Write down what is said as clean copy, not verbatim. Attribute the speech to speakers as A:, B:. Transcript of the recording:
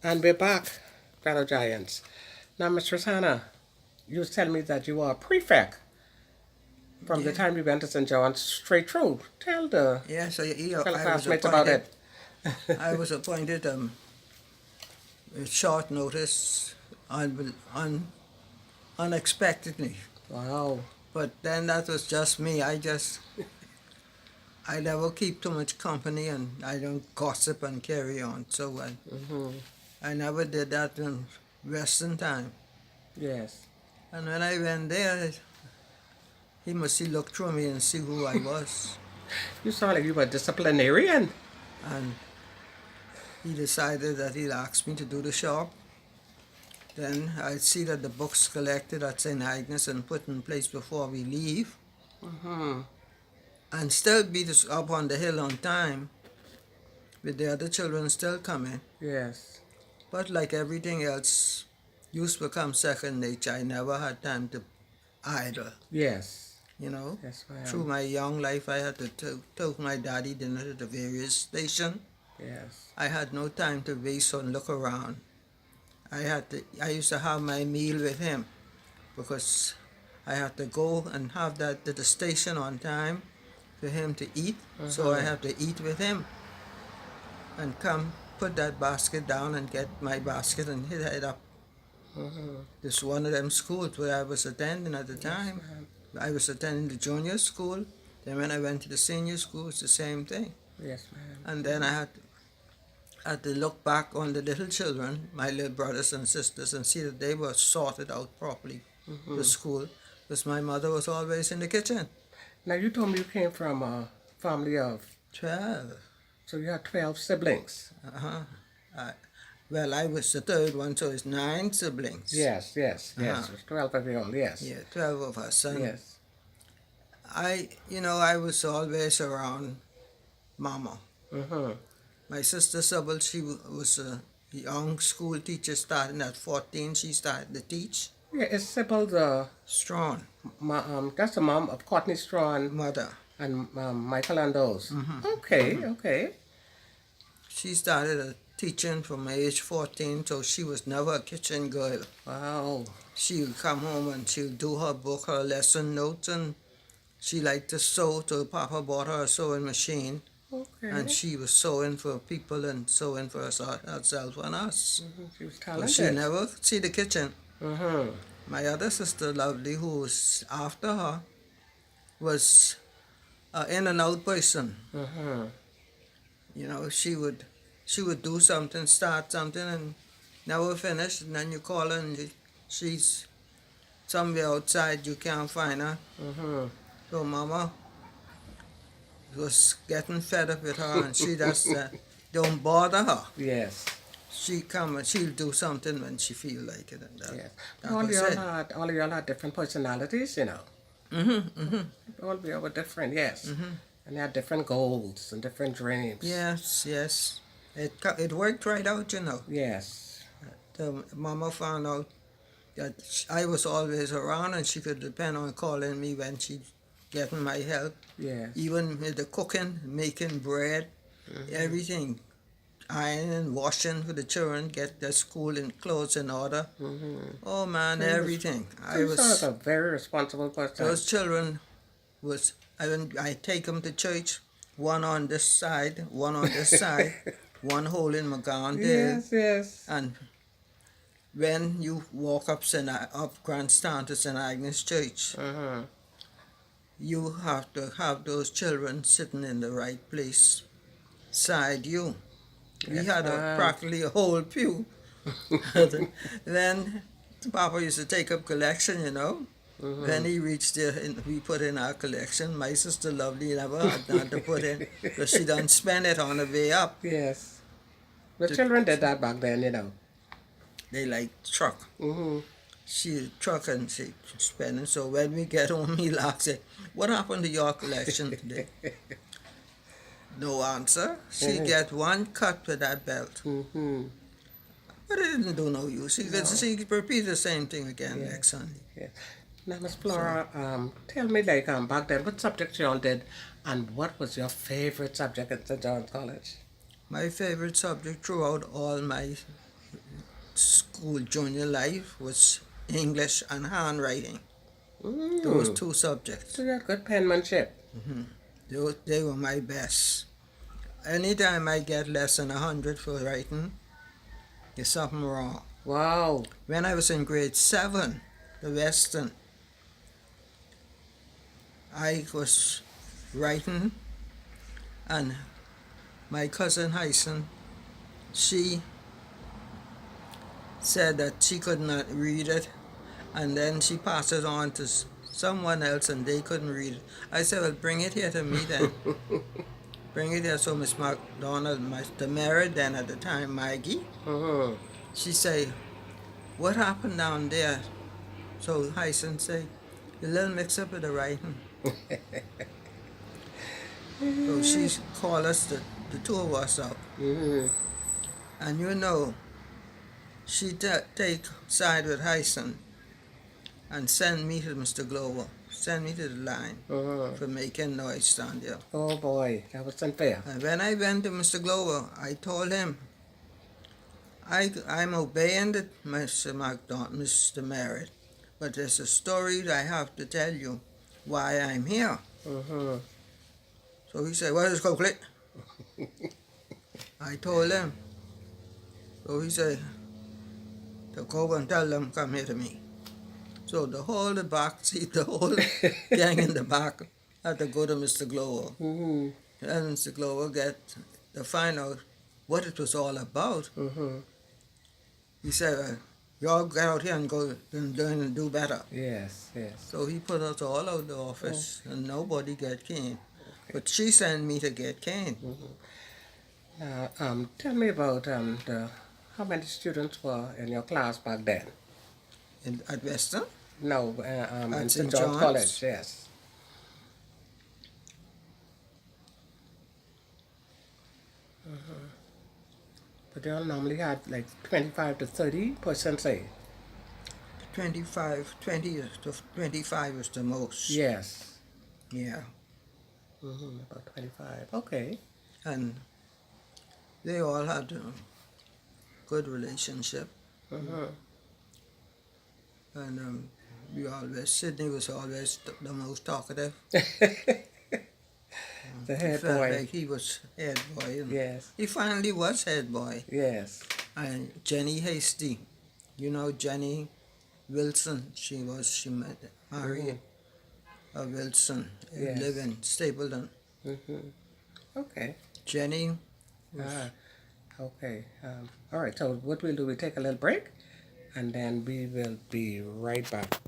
A: And we're back, fellow giants. Now, Mistress Hannah, you was telling me that you were a prefect from the
B: Yeah,
A: time you went to St. John's straight through. Tell the
B: yeah. So
A: fellow
B: I was
A: classmates about
B: appointed.
A: it.
B: I was appointed with short notice, unexpectedly.
A: Wow.
B: But then that was just me. I never keep too much company, and I don't gossip and carry on. So
A: Hmm.
B: I never did that in Western time.
A: Yes.
B: And when I went there, he must see look through me and see who I was.
A: You sound like you were a disciplinarian.
B: And he decided that he'd ask me to do the shop. Then I'd see that the books collected at St. Agnes and put in place before we leave,
A: Hmm.
B: and still be up on the hill on time with the other children still coming.
A: Yes.
B: But like everything else, used to become second nature. I never had time to idle,
A: Yes.
B: you know.
A: Yes,
B: Through
A: ma'am.
B: my young life, I had to take my daddy dinner to the various stations.
A: Yes.
B: I had no time to waste or look around. I used to have my meal with him because I had to go and have that at the station on time for him to eat. So I
A: Uh-huh.
B: have to eat with him and come put that basket down and get my basket and head up.
A: Uh-huh.
B: This one of them schools where I was attending at the
A: Yes,
B: time.
A: ma'am.
B: I was attending the junior school. Then when I went to the senior school, it's the same thing.
A: Yes, ma'am.
B: And then I had to look back on the little children, my little brothers and sisters, and see that they were sorted out properly for
A: Hmm.
B: school, because my mother was always in the kitchen.
A: Now, you told me you came from a family of,
B: 12.
A: so you had 12 siblings.
B: Uh-huh. I, well, I was the third one, so it's 9 siblings.
A: Yes, yes,
B: Uh-huh.
A: yes. It was 12 of you all, yes.
B: Yeah, 12 of us. And
A: Yes.
B: I was always around Mama.
A: Uh-huh.
B: My sister Sybil, she was a young school teacher starting at 14. She started to teach.
A: Yeah, it's Sybil the,
B: Strong
A: that's the mom of Courtney Strawn
B: mother.
A: and Michael and those.
B: Mm-hmm.
A: Okay,
B: Mm-hmm.
A: okay.
B: She started teaching from age 14, so she was never a kitchen girl.
A: Wow.
B: She would come home and she would do her book, her lesson notes, and she liked to sew, so Papa bought her a sewing machine, and
A: Okay.
B: she was sewing for people and sewing for herself and us.
A: She was
B: But she
A: talented.
B: never see the kitchen.
A: Uh-huh.
B: My other sister, Lovely, who was after her, was an in and out person.
A: Uh-huh.
B: You know, she would do something, start something, and never finish. And then you call her, and she's somewhere outside. You can't find her.
A: Uh-huh.
B: So Mama was getting fed up with her, and she just don't bother her.
A: Yes.
B: She come and she'll do something when she feel like it, and
A: Yes.
B: that was it.
A: All of y'all had different personalities, you know.
B: Mm-hmm, mm-hmm,
A: All of y'all were different, yes.
B: mm-hmm.
A: And they had different goals and different dreams.
B: Yes, yes. It worked right out, you know.
A: Yes.
B: The Mama found out that I was always around, and she could depend on calling me when she getting my help,
A: Yes.
B: even with the cooking, making bread, everything, ironing, washing for the children, get their school and clothes in order.
A: Mm-hmm.
B: Oh man,
A: So you was,
B: everything.
A: so you sound like a very responsible person.
B: Those children was I take them to church, one on this side, one on this side, one holding my gown there,
A: Yes, yes.
B: and when you walk up Grandstand to St. Agnes Church,
A: Uh-huh.
B: you have to have those children sitting in the right place side you. We
A: Yes,
B: had
A: ma'am.
B: practically a whole pew. Then Papa used to take up collection, you know. When he reached there, we put in our collection. My sister Lovely never had none to put in because she done spend it on the way up.
A: Yes. The
B: To,
A: children did that back then, you know.
B: they like truck.
A: Mm-hmm.
B: She truck and she spending. So when we get home, he laughs. Say, "What happened to your collection today?" No answer. She get one cut with that belt.
A: Mm-hmm.
B: But it didn't do no use. She repeated the same thing again
A: Yeah.
B: next Sunday.
A: Yeah. Now, Miss Flora, tell me, like, back then, what subjects you all did, and what was your favorite subject at St. John's College?
B: My favorite subject throughout all my school junior life was English and handwriting.
A: Mm.
B: Those two subjects.
A: So you had good penmanship.
B: They were my best. Anytime I get less than 100 for writing, there's something wrong.
A: Wow.
B: When I was in grade 7, the Western, I was writing, and my cousin Hyson, she said that she could not read it, and then she passed it on to someone else, and they couldn't read it. I said, well, bring it here to me then. Bring it here. So Miss McDonald, the mayor then at the time, Maggie, she said, what happened down there? So Hyson said, a little mix up with the writing. So she called us, the two of us up. And you know, she take side with Hyson and send me to Mr. Glover, send me to the line for making noise down there.
A: Oh boy, that was unfair.
B: And when I went to Mr. Glover, I told him, I'm obeying Mr. Merritt, but there's a story that I have to tell you why I'm here. So he said, what is Coakley? I told him. So he said, to go and tell them, come here to me. So the whole gang in the back had to go to Mr. Glover. And Mr. Glover get to find out what it was all about. He said, y'all get out here and go and do better.
A: Yes, yes.
B: So he put us all out of the office, and nobody get caned. But she sent me to get caned.
A: Now, tell me about how many students were in your class back then?
B: At Western?
A: No,
B: At
A: in
B: St.
A: St. John's
B: John's?
A: College, yes. But they all normally had like 25 to 30%, say.
B: 20 to 25 was the most.
A: Yes.
B: Yeah.
A: About 25. Okay.
B: And they all had a good relationship. And Sidney was always the most talkative.
A: The head
B: Felt
A: boy.
B: like he was head boy. And
A: Yes.
B: he finally was head boy.
A: Yes.
B: And Jenny Hasty, you know Jenny Wilson, she married a Wilson,
A: Yes.
B: live in Stapleton.
A: Okay.
B: Jenny,
A: Okay. All right. So what we'll do, we'll take a little break, and then we will be right back.